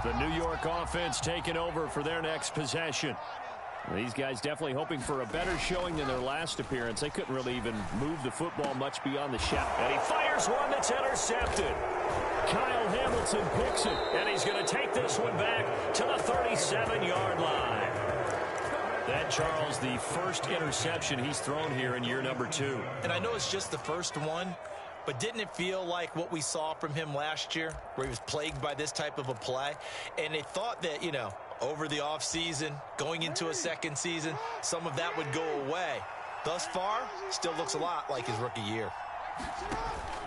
The New York offense taking over for their next possession. These guys definitely hoping for a better showing than their last appearance. They couldn't really even move the football much beyond the shot. And he fires one that's intercepted. Kyle Hamilton picks it, and he's going to take this one back to the 37-yard line. That, Charles, the first interception he's thrown here in year number 2. And I know it's just the first one, but didn't it feel like what we saw from him last year, where he was plagued by this type of a play? And they thought that, you know, over the offseason, going into a second season, some of that would go away. Thus far, still looks a lot like his rookie year.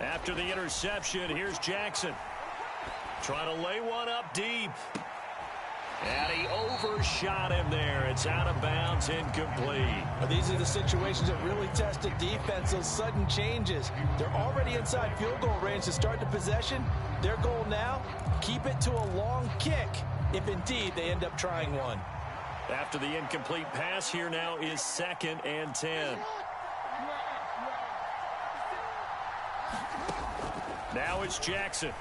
After the interception, here's Jackson. Trying to lay one up deep. And he overshot him there. It's out of bounds, incomplete. Well, these are the situations that really test a defense, those sudden changes. They're already inside field goal range to start the possession. Their goal now, keep it to a long kick, if indeed they end up trying one. After the incomplete pass, here now is 2nd and 10. Now it's Jackson.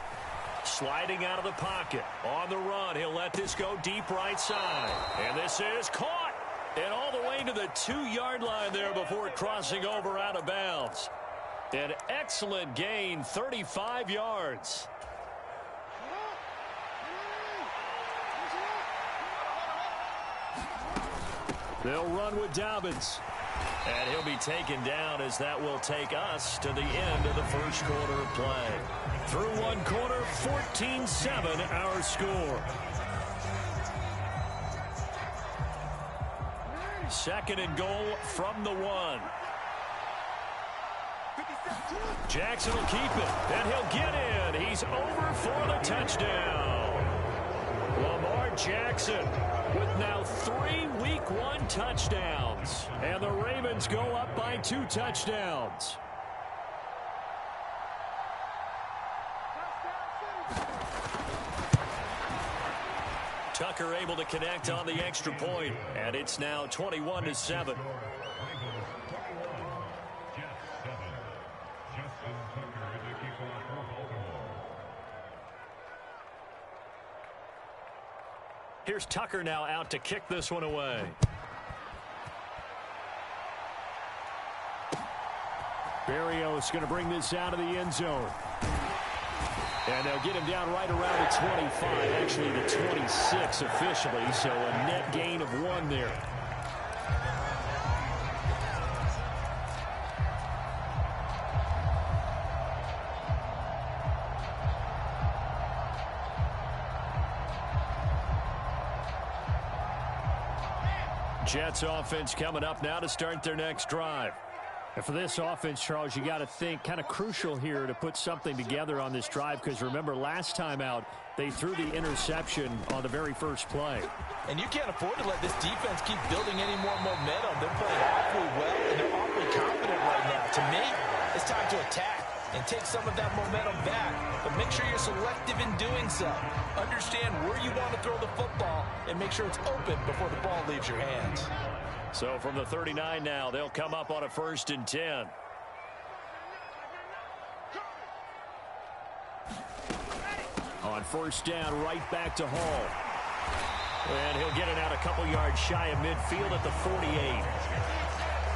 Sliding out of the pocket. On the run. He'll let this go deep right side. And this is caught. And all the way to the 2-yard line there before crossing over out of bounds. An excellent gain, 35 yards. They'll run with Dobbins. And he'll be taken down as that will take us to the end of the first quarter of play. Through one quarter, 14-7 our score. 2nd and goal from the 1. Jackson will keep it, and he'll get in. He's over for the touchdown. Lamar Jackson with now 3 Week 1 touchdowns. And the Ravens go up by 2 touchdowns. Tucker able to connect on the extra point, and it's now 21-7. Here's Tucker now out to kick this one away. Berrios going to bring this out of the end zone. And they'll get him down right around the 25, actually the 26 officially, so a net gain of 1 there. Jets offense coming up now to start their next drive. And for this offense, Charles, you got to think kind of crucial here to put something together on this drive, because remember last time out they threw the interception on the very first play. And you can't afford to let this defense keep building any more momentum. They're playing awfully well, and they're awfully confident right now. To me, it's time to attack and take some of that momentum back. But make sure you're selective in doing so. Understand where you want to throw the football and make sure it's open before the ball leaves your hands. So from the 39 now, they'll come up on a 1st and 10. On 1st down, right back to Hall. And he'll get it out a couple yards shy of midfield at the 48.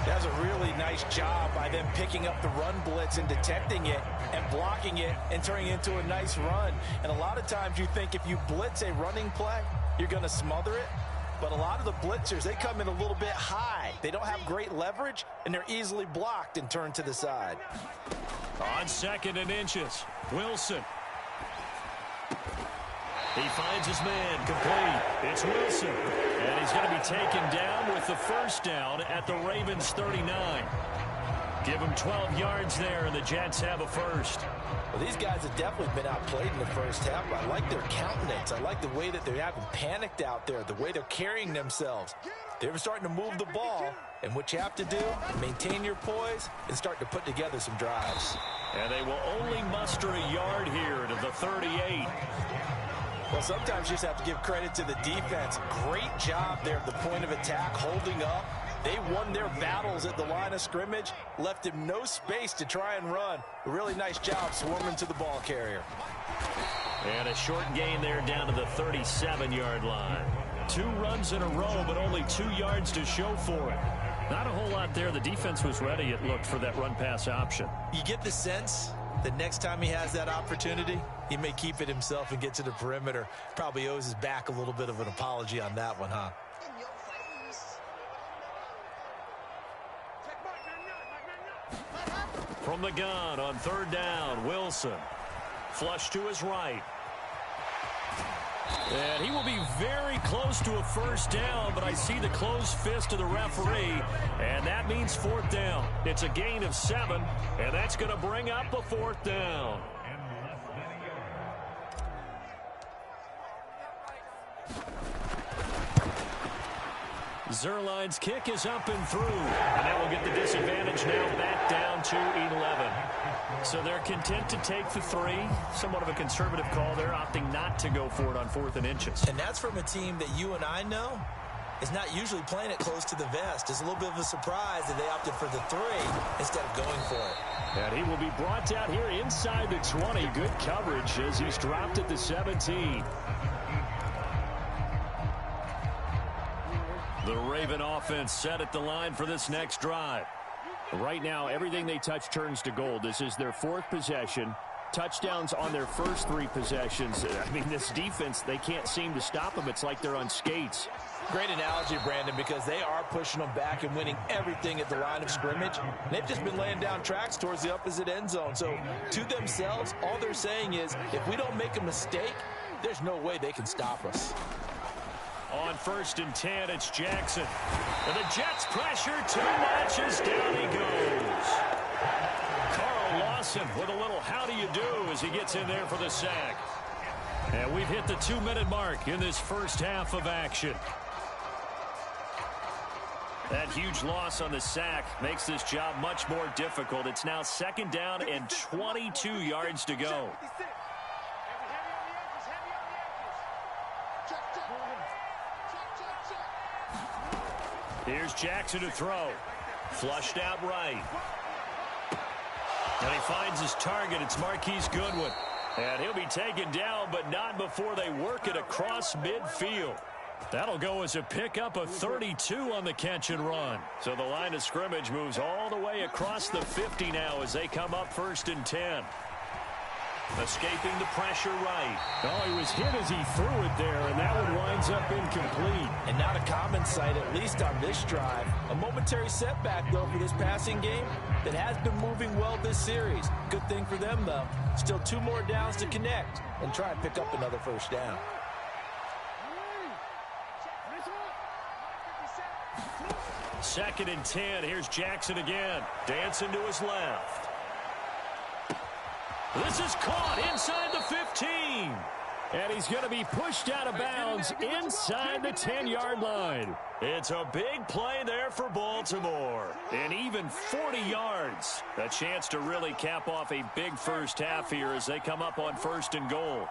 That's a really nice job by them picking up the run blitz and detecting it and blocking it and turning it into a nice run. And a lot of times you think if you blitz a running play, you're going to smother it. But a lot of the blitzers, they come in a little bit high. They don't have great leverage, and they're easily blocked and turned to the side. On 2nd and inches, Wilson. He finds his man, complete. It's Wilson. And he's going to be taken down with the 1st down at the Ravens 39. Give him 12 yards there, and the Jets have a 1st. Well, these guys have definitely been outplayed in the first half. I like their countenance. I like the way that they haven't panicked out there, the way they're carrying themselves. They're starting to move the ball, and what you have to do, maintain your poise and start to put together some drives. And they will only muster a yard here to the 38. Well, sometimes you just have to give credit to the defense. Great job there at the point of attack, holding up. They won their battles at the line of scrimmage, left him no space to try and run. A really nice job swarming to the ball carrier. And a short gain there down to the 37-yard line. 2 runs in a row, but only 2 yards to show for it. Not a whole lot there. The defense was ready, it looked, for that run-pass option. You get the sense that next time he has that opportunity, he may keep it himself and get to the perimeter. Probably owes his back a little bit of an apology on that one, huh? From the gun on 3rd down, Wilson. Flush to his right. And he will be very close to a 1st down, but I see the closed fist of the referee, and that means 4th down. It's a gain of 7, and that's going to bring up a 4th down. Zerline's kick is up and through, and that will get the disadvantage now back down to 11. So they're content to take the 3. Somewhat of a conservative call there, opting not to go for it on 4th and inches. And that's from a team that you and I know is not usually playing it close to the vest. It's a little bit of a surprise that they opted for the 3 instead of going for it. And he will be brought down here inside the 20. Good coverage as he's dropped at the 17. The Raven offense set at the line for this next drive. Right now, everything they touch turns to gold. This is their 4th possession. Touchdowns on their first 3 possessions. I mean, this defense, they can't seem to stop them. It's like they're on skates. Great analogy, Brandon, because they are pushing them back and winning everything at the line of scrimmage. They've just been laying down tracks towards the opposite end zone. So, to themselves, all they're saying is, if we don't make a mistake, there's no way they can stop us. On 1st and 10, it's Jackson. And the Jets pressure too much as down he goes. Carl Lawson with a little how do you do as he gets in there for the sack. And we've hit the 2-minute mark in this first half of action. That huge loss on the sack makes this job much more difficult. It's now 2nd down and 22 yards to go. Here's Jackson to throw. Flushed out right. And he finds his target. It's Marquise Goodwin. And he'll be taken down, but not before they work it across midfield. That'll go as a pickup of 32 on the catch and run. So the line of scrimmage moves all the way across the 50 now as they come up 1st and 10. Escaping the pressure right. Oh, he was hit as he threw it there, and that one winds up incomplete. And not a common sight, at least on this drive. A momentary setback, though, for this passing game that has been moving well this series. Good thing for them, though. Still 2 more downs to connect and try and pick up another 1st down. Second and 10. Here's Jackson again. Dancing to his left. This is caught inside the 15. And he's going to be pushed out of bounds inside the 10-yard line. It's a big play there for Baltimore. And even 40 yards. A chance to really cap off a big first half here as they come up on 1st and goal.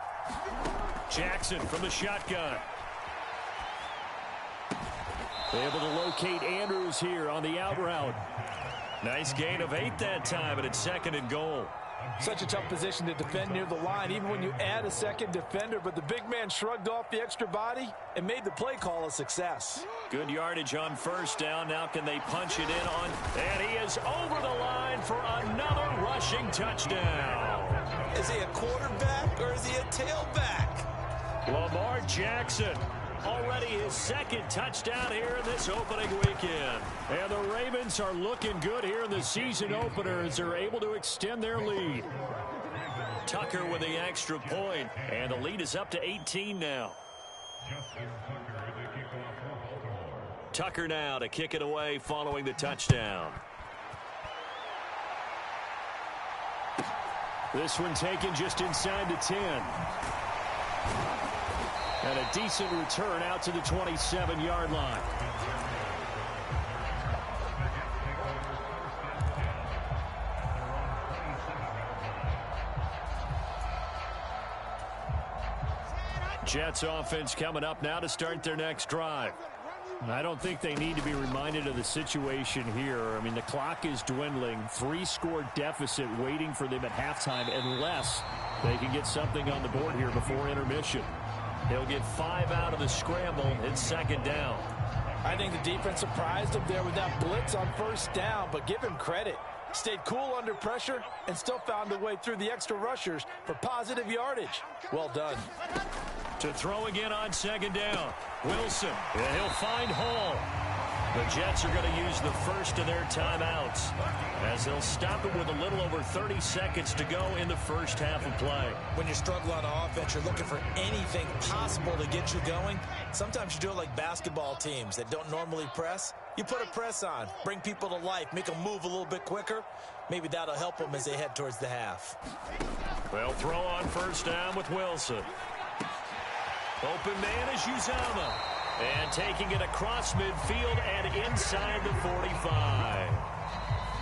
Jackson from the shotgun. Able to locate Andrews here on the out route. Nice gain of 8 that time, and it's 2nd and goal. Such a tough position to defend near the line, even when you add a second defender. But the big man shrugged off the extra body and made the play call a success. Good yardage on 1st down. Now can they punch it in on? And he is over the line for another rushing touchdown. Is he a quarterback or is he a tailback? Lamar Jackson. Already his 2nd touchdown here in this opening weekend. And the Ravens are looking good here in the season opener as they're able to extend their lead. Tucker with the extra point, and the lead is up to 18 now. Tucker now to kick it away following the touchdown. This one taken just inside the 10. And a decent return out to the 27-yard line. Jets offense coming up now to start their next drive. I don't think they need to be reminded of the situation here. I mean, the clock is dwindling. 3-score deficit waiting for them at halftime unless they can get something on the board here before intermission. He'll get 5 out of the scramble. It's second down. I think the defense surprised him there with that blitz on first down, but give him credit. Stayed cool under pressure and still found a way through the extra rushers for positive yardage. Well done. To throw again on second down. Wilson, and he'll find Hall. The Jets are going to use the first of their timeouts as they'll stop it with a little over 30 seconds to go in the first half of play. When you struggle on offense, you're looking for anything possible to get you going. Sometimes you do it like basketball teams that don't normally press. You put a press on, bring people to life, make them move a little bit quicker. Maybe that'll help them as they head towards the half. They'll throw on first down with Wilson. Open man is Uzama. And taking it across midfield and inside the 45.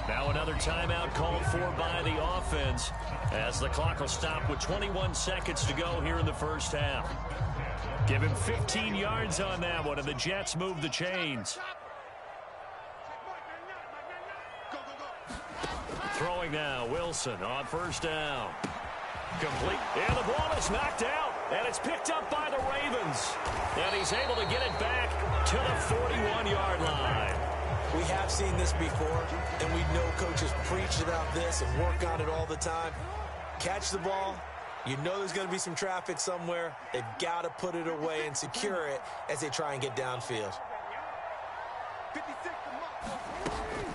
Now another timeout called for by the offense as the clock will stop with 21 seconds to go here in the first half. Give him 15 yards on that one, and the Jets move the chains. Throwing now, Wilson on first down. Complete. And the ball is knocked out. And it's picked up by the Ravens. And he's able to get it back to the 41-yard line. We have seen this before, and we know coaches preach about this and work on it all the time. Catch the ball. You know there's going to be some traffic somewhere. They've got to put it away and secure it as they try and get downfield.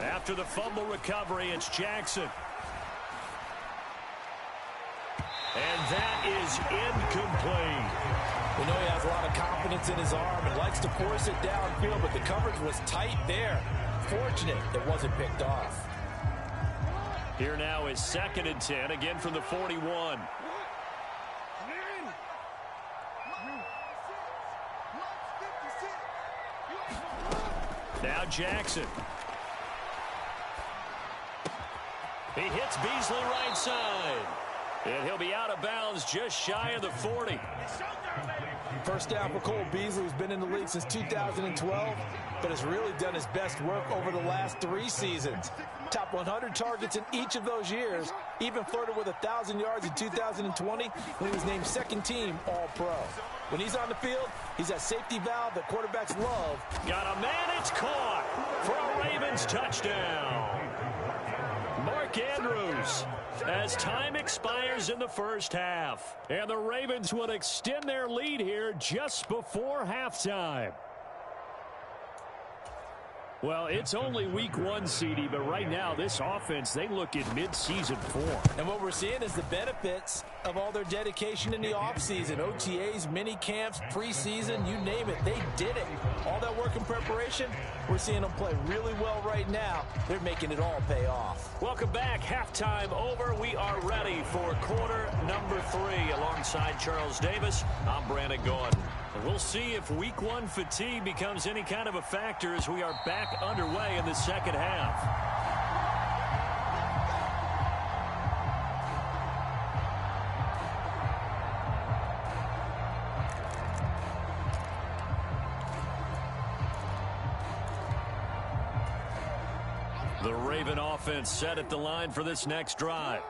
After the fumble recovery, it's Jackson. And that is incomplete. We know he has a lot of confidence in his arm and likes to force it downfield, but the coverage was tight there. Fortunate it wasn't picked off. Here now is 2nd and 10, again from the 41. Now Jackson. He hits Beasley right side. And he'll be out of bounds just shy of the 40. First down for Cole Beasley, who's been in the league since 2012, but has really done his best work over the last 3 seasons. Top 100 targets in each of those years, even flirted with 1,000 yards in 2020 when he was named second team All-Pro. When he's on the field, he's that safety valve that quarterbacks love. Got a man, it's caught for a Ravens touchdown. Mark Andrews, as time expires in the first half. And the Ravens will extend their lead here just before halftime. Well, it's only week 1, CD, but right now this offense, they look in mid-season form. And what we're seeing is the benefits of all their dedication in the offseason. OTAs, mini camps, preseason, you name it, they did it. All that work and preparation, we're seeing them play really well right now. They're making it all pay off. Welcome back. Halftime over. We are ready for quarter number 3. Alongside Charles Davis, I'm Brandon Gordon. And we'll see if week 1 fatigue becomes any kind of a factor as we are back underway in the second half. The Raven offense set at the line for this next drive.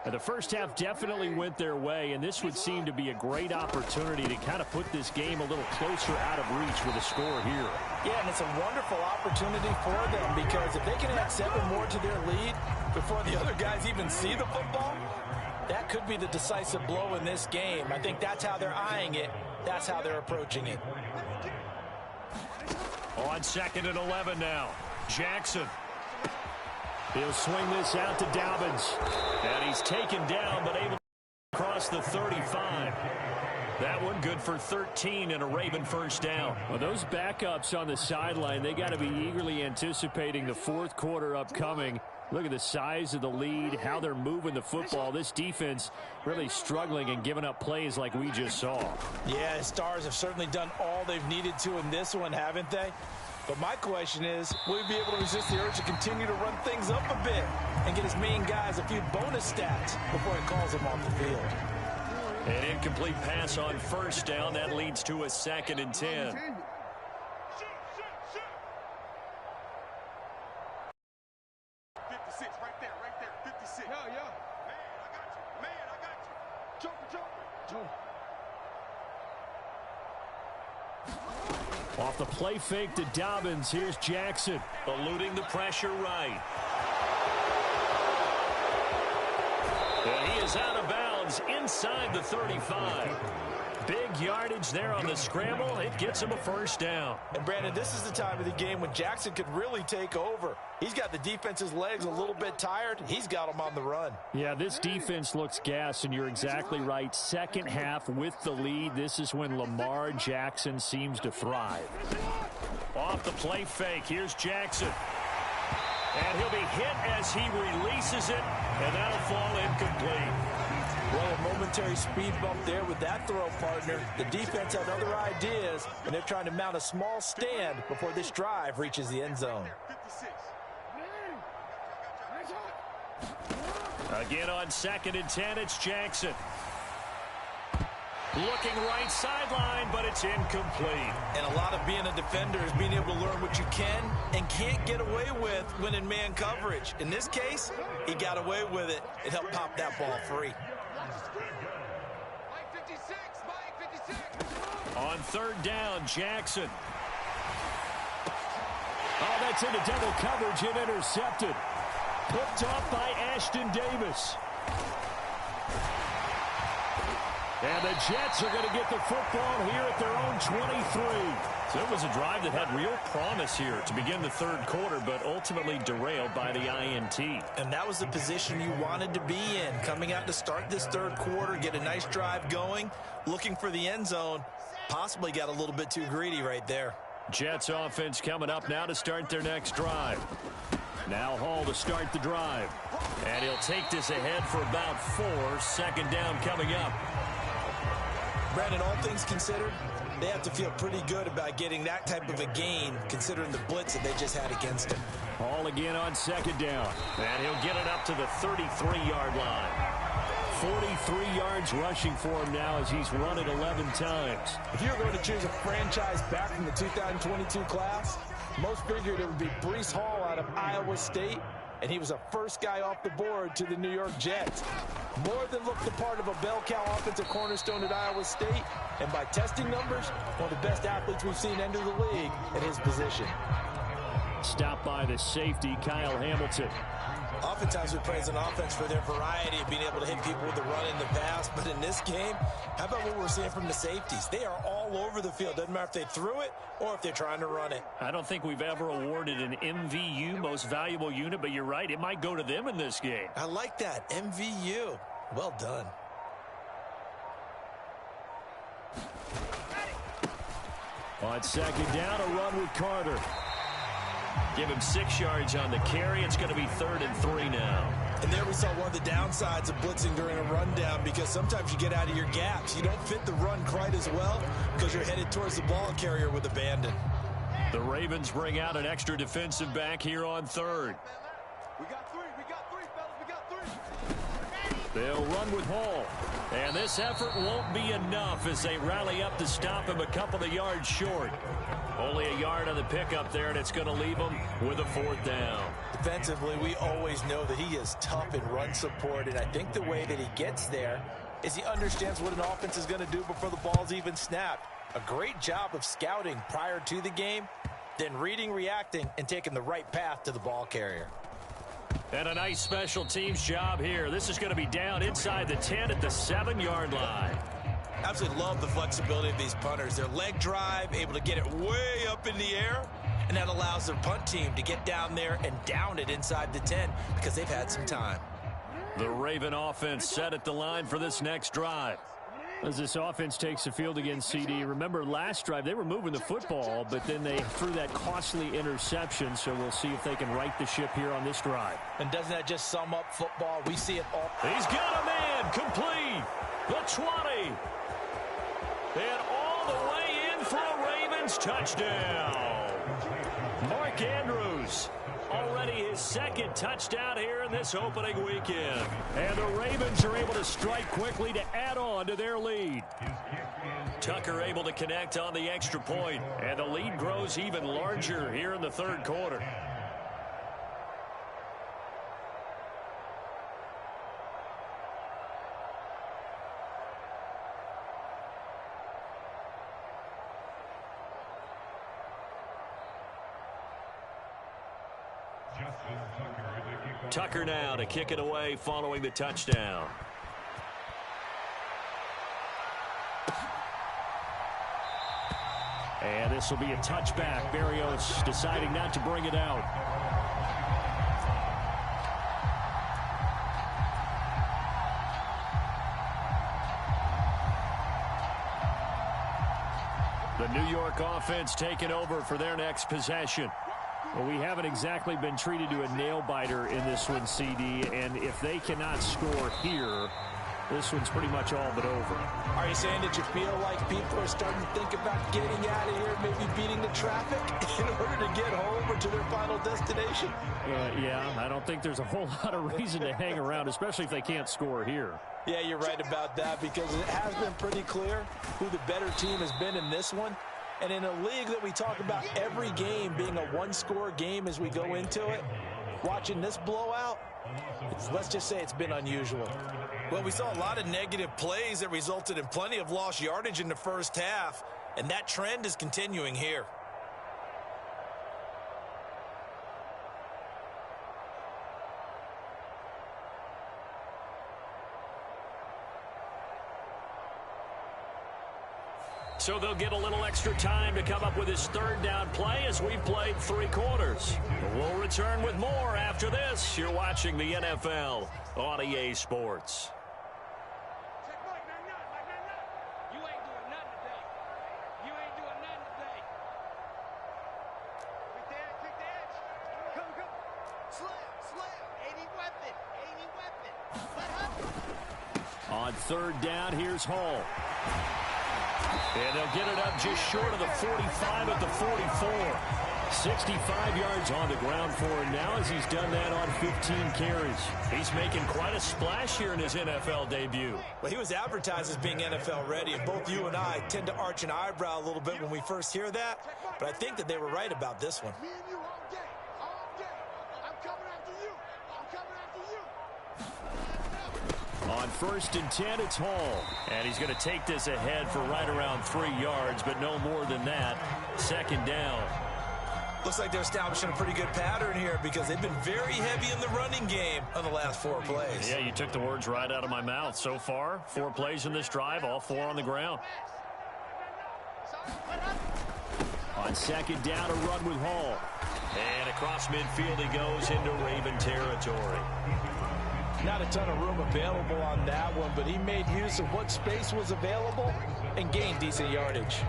And the first half definitely went their way, and this would seem to be a great opportunity to kind of put this game a little closer out of reach with a score here. Yeah, and it's a wonderful opportunity for them because if they can add 7 more to their lead before the other guys even see the football, that could be the decisive blow in this game. I think that's how they're eyeing it. That's how they're approaching it. On 2nd and 11 now, Jackson. He'll swing this out to Dobbins. And he's taken down, but able to cross the 35. That one good for 13 and a Raven first down. Well, those backups on the sideline, they got to be eagerly anticipating the fourth quarter upcoming. Look at the size of the lead, how they're moving the football. This defense really struggling and giving up plays like we just saw. Yeah, the Stars have certainly done all they've needed to in this one, haven't they? But my question is, will he be able to resist the urge to continue to run things up a bit and get his main guys a few bonus stats before he calls them off the field? An incomplete pass on first down. That leads to a 2nd and 10. Off the play fake to Dobbins, here's Jackson. Eluding the pressure right. And he is out of bounds inside the 35. Big yardage there on the scramble. It gets him a first down. And, Brandon, this is the time of the game when Jackson could really take over. He's got the defense's legs a little bit tired. He's got them on the run. Yeah, this defense looks gassed, and you're exactly right. Second half with the lead, this is when Lamar Jackson seems to thrive. Off the play fake, here's Jackson. And he'll be hit as he releases it, and that'll fall incomplete. Well, a momentary speed bump there with that throw, partner. The defense had other ideas, and they're trying to mount a small stand before this drive reaches the end zone. Again on 2nd and 10, it's Jackson. Looking right sideline, but it's incomplete. And a lot of being a defender is being able to learn what you can and can't get away with when in man coverage. In this case, he got away with it. It helped pop that ball free. On 3rd down, Jackson. Oh, that's into double coverage and intercepted. Picked off by Ashton Davis. And the Jets are going to get the football here at their own 23. So it was a drive that had real promise here to begin the 3rd quarter, but ultimately derailed by the INT. And that was the position you wanted to be in. Coming out to start this 3rd quarter, get a nice drive going, looking for the end zone. Possibly got a little bit too greedy right there. Jets offense coming up now to start their next drive. Now Hall to start the drive. And he'll take this ahead for about 4. 2nd down coming up. Brandon, all things considered, they have to feel pretty good about getting that type of a gain, considering the blitz that they just had against him. Hall again on 2nd down. And he'll get it up to the 33-yard line. 43 yards rushing for him now as he's run it 11 times. If you're going to choose a franchise back from the 2022 class, most figured it would be Breece Hall out of Iowa State, and he was a first guy off the board to the New York Jets. More than looked the part of a bell cow offensive cornerstone at Iowa State, and by testing numbers, one of the best athletes we've seen enter the league at his position. Stopped by the safety, Kyle Hamilton. Oftentimes we praise an offense for their variety of being able to hit people with the run in the pass, but in this game, how about what we're seeing from the safeties? They are all over the field. Doesn't matter if they threw it or if they're trying to run it. I don't think we've ever awarded an MVU, most valuable unit, but you're right, it might go to them in this game. I like that, MVU. Well done. On 2nd down, a run with Carter. Give him 6 yards on the carry. It's going to be 3rd and 3 now. And there we saw one of the downsides of blitzing during a rundown, because sometimes you get out of your gaps. You don't fit the run quite as well because you're headed towards the ball carrier with abandon. The Ravens bring out an extra defensive back here on 3rd. We got 3, fellas, we got 3. They'll run with Hall. And this effort won't be enough as they rally up to stop him a couple of yards short. Only a yard on the pickup there, and it's going to leave him with a 4th down. Defensively, we always know that he is tough in run support, and I think the way that he gets there is he understands what an offense is going to do before the ball's even snapped. A great job of scouting prior to the game, then reading, reacting, and taking the right path to the ball carrier. And a nice special teams job here. This is going to be down inside the 10 at the 7-yard line. Absolutely love the flexibility of these punters. Their leg drive, able to get it way up in the air, and that allows their punt team to get down there and down it inside the 10 because they've had some time. The Raven offense set at the line for this next drive. As this offense takes the field against CD, remember last drive they were moving the football, but then they threw that costly interception, so we'll see if they can right the ship here on this drive. And doesn't that just sum up football? We see it all. He's got a man, complete, the 20. And all the way in for a Ravens touchdown. Mark Andrews, already his 2nd touchdown here in this opening weekend. And the Ravens are able to strike quickly to add on to their lead. Tucker able to connect on the extra point, and the lead grows even larger here in the 3rd quarter. Tucker now to kick it away following the touchdown. And this will be a touchback. Berrios deciding not to bring it out. The New York offense taking over for their next possession. Well, we haven't exactly been treated to a nail-biter in this one, CD, and if they cannot score here, this one's pretty much all but over. Are you saying that you feel like people are starting to think about getting out of here, maybe beating the traffic in order to get home or to their final destination? Yeah, I don't think there's a whole lot of reason to hang around, especially if they can't score here. Yeah, you're right about that because it has been pretty clear who the better team has been in this one. And in a league that we talk about every game being a one-score game as we go into it, watching this blowout, let's just say it's been unusual. Well, we saw a lot of negative plays that resulted in plenty of lost yardage in the first half, and that trend is continuing here. So they'll get a little extra time to come up with his third down play as we've played 3 quarters. We'll return with more after this. You're watching the NFL on EA Sports. You ain't doing nothing today. You ain't doing nothing today. Kick the edge. Come. Slam. 80 weapon. On third down, here's Hall. And they'll get it up just short of the 45 at the 44. 65 yards on the ground for him now as he's done that on 15 carries. He's making quite a splash here in his NFL debut. Well, he was advertised as being NFL ready, and both you and I tend to arch an eyebrow a little bit when we first hear that, but I think that they were right about this one. Me and you all day. I'm coming after you. On 1st and 10, it's Hall. And he's going to take this ahead for right around 3 yards, but no more than that. 2nd down. Looks like they're establishing a pretty good pattern here because they've been very heavy in the running game on the last 4 plays. Yeah, you took the words right out of my mouth. So far, 4 plays in this drive, all 4 on the ground. On 2nd down, a run with Hall. And across midfield he goes into Raven territory. Not a ton of room available on that one, but he made use of what space was available and gained decent yardage.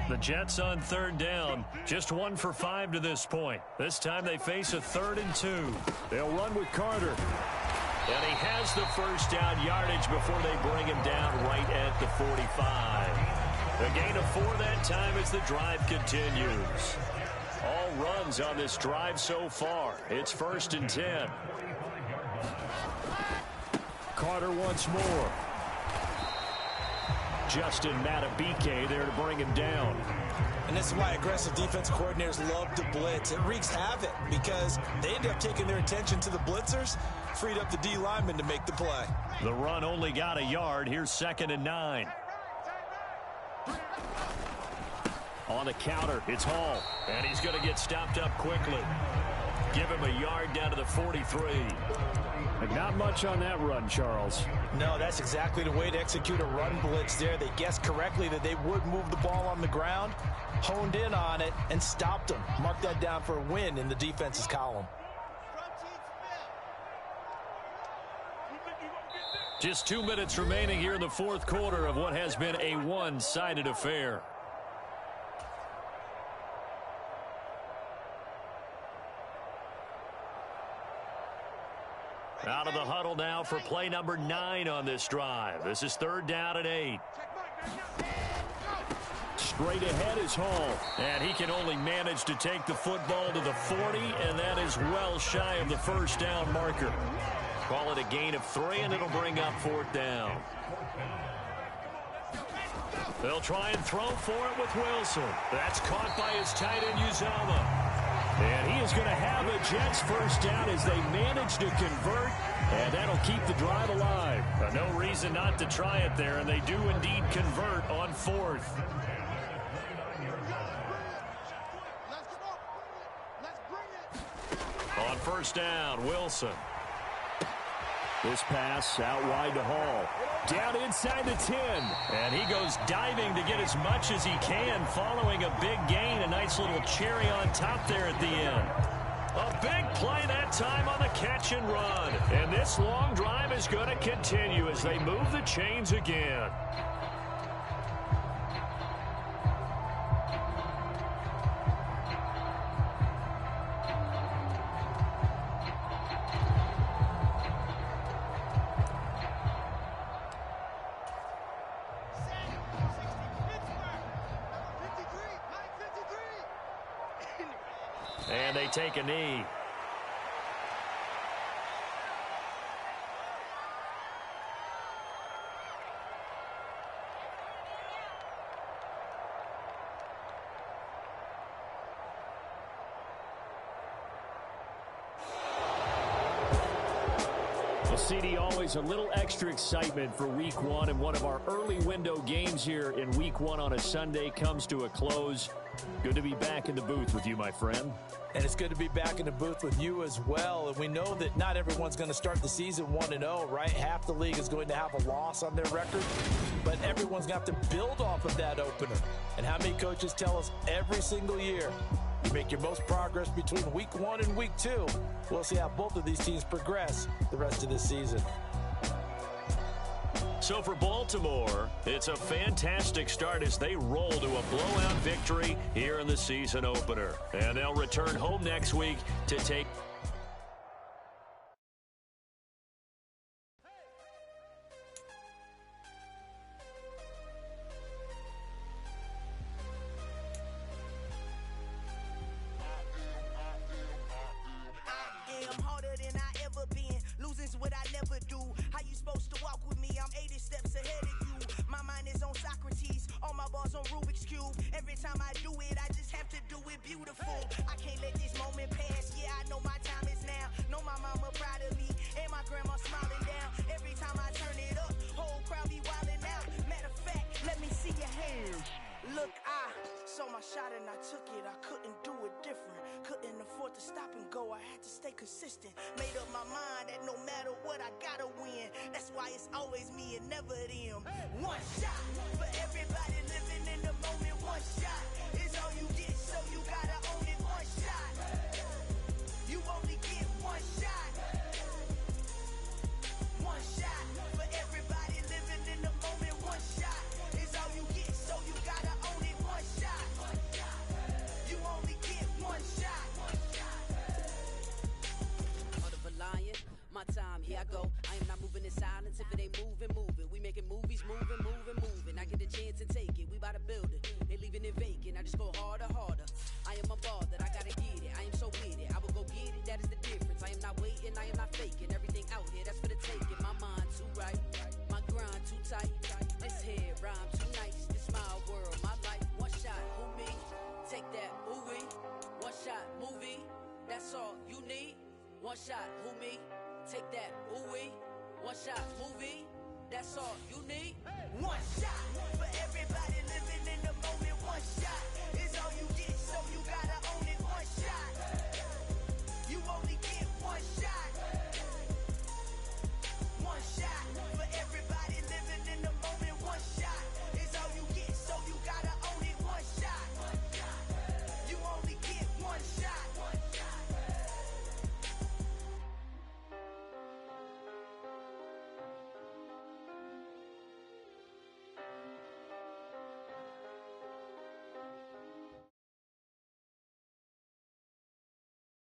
The Jets on 3rd down, just 1 for 5 to this point. This time they face a 3rd and 2. They'll run with Carter. And he has the first down yardage before they bring him down right at the 45. A gain of 4 that time as the drive continues. All runs on this drive so far. It's 1st and 10. Carter once more. Justin Matabike there to bring him down. And this is why aggressive defense coordinators love to blitz. It wreaks havoc because they end up taking their attention to the blitzers, freed up the D lineman to make the play. The run only got a yard. Here's 2nd and 9. On the counter, it's Hall. And he's going to get stopped up quickly. Give him a yard down to the 43. And not much on that run, Charles. No, that's exactly the way to execute a run blitz there. They guessed correctly that they would move the ball on the ground, honed in on it, and stopped them. Mark that down for a win in the defense's column. Just 2 minutes remaining here in the 4th quarter of what has been a one-sided affair. Out of the huddle now for play number 9 on this drive. This is 3rd down and 8. Straight ahead is Hall. And he can only manage to take the football to the 40, and that is well shy of the first down marker. Call it a gain of 3, and it'll bring up 4th down. They'll try and throw for it with Wilson. That's caught by his tight end, Uzomah. And he is going to have a Jets first down as they manage to convert, and that'll keep the drive alive. No reason not to try it there, and they do indeed convert on fourth. On first down, Wilson. This pass out wide to Hall. Down inside the 10. And he goes diving to get as much as he can following a big gain. A nice little cherry on top there at the end. A big play that time on the catch and run. And this long drive is going to continue as they move the chains again. And they take a knee. Well, CD, always a little extra excitement for week one, and one of our early window games here in week one on a Sunday comes to a close. Good to be back in the booth with you, my friend. And it's good to be back in the booth with you as well. And we know that not everyone's going to start the season 1-0, right? Half the league is going to have a loss on their record, but everyone's going to have to build off of that opener. And how many coaches tell us every single year, you make your most progress between week one and week two. We'll see how both of these teams progress the rest of this season. So for Baltimore, it's a fantastic start as they roll to a blowout victory here in the season opener. And they'll return home next week to take... consistent. Made up my mind that no matter what, I gotta win. That's why it's always me and never them. One shot for everybody living in the moment. One shot is all you get, so you gotta own it. One shot. You only get one shot. One shot for everybody living in the moment. One shot is all you get, so you gotta own it. One shot. You only get one shot. My time, here I go. I am not moving in silence. If it ain't moving, moving. We making movies, moving, moving, moving. I get a chance and take it. We bout to build it. They leaving it vacant. I just go harder, harder. I am a ball that I gotta get it. I am so with it. I will go get it. That is the difference. I am not waiting. I am not faking. Everything out here, that's for the taking. My mind too right. My grind too tight. This head rhyme too nice. This my world, my life. One shot, who me? Take that, movie. One shot, movie. That's all you need. One shot, who me? Take that, ooh-wee. One shot, movie. That's all you need. One shot for everybody living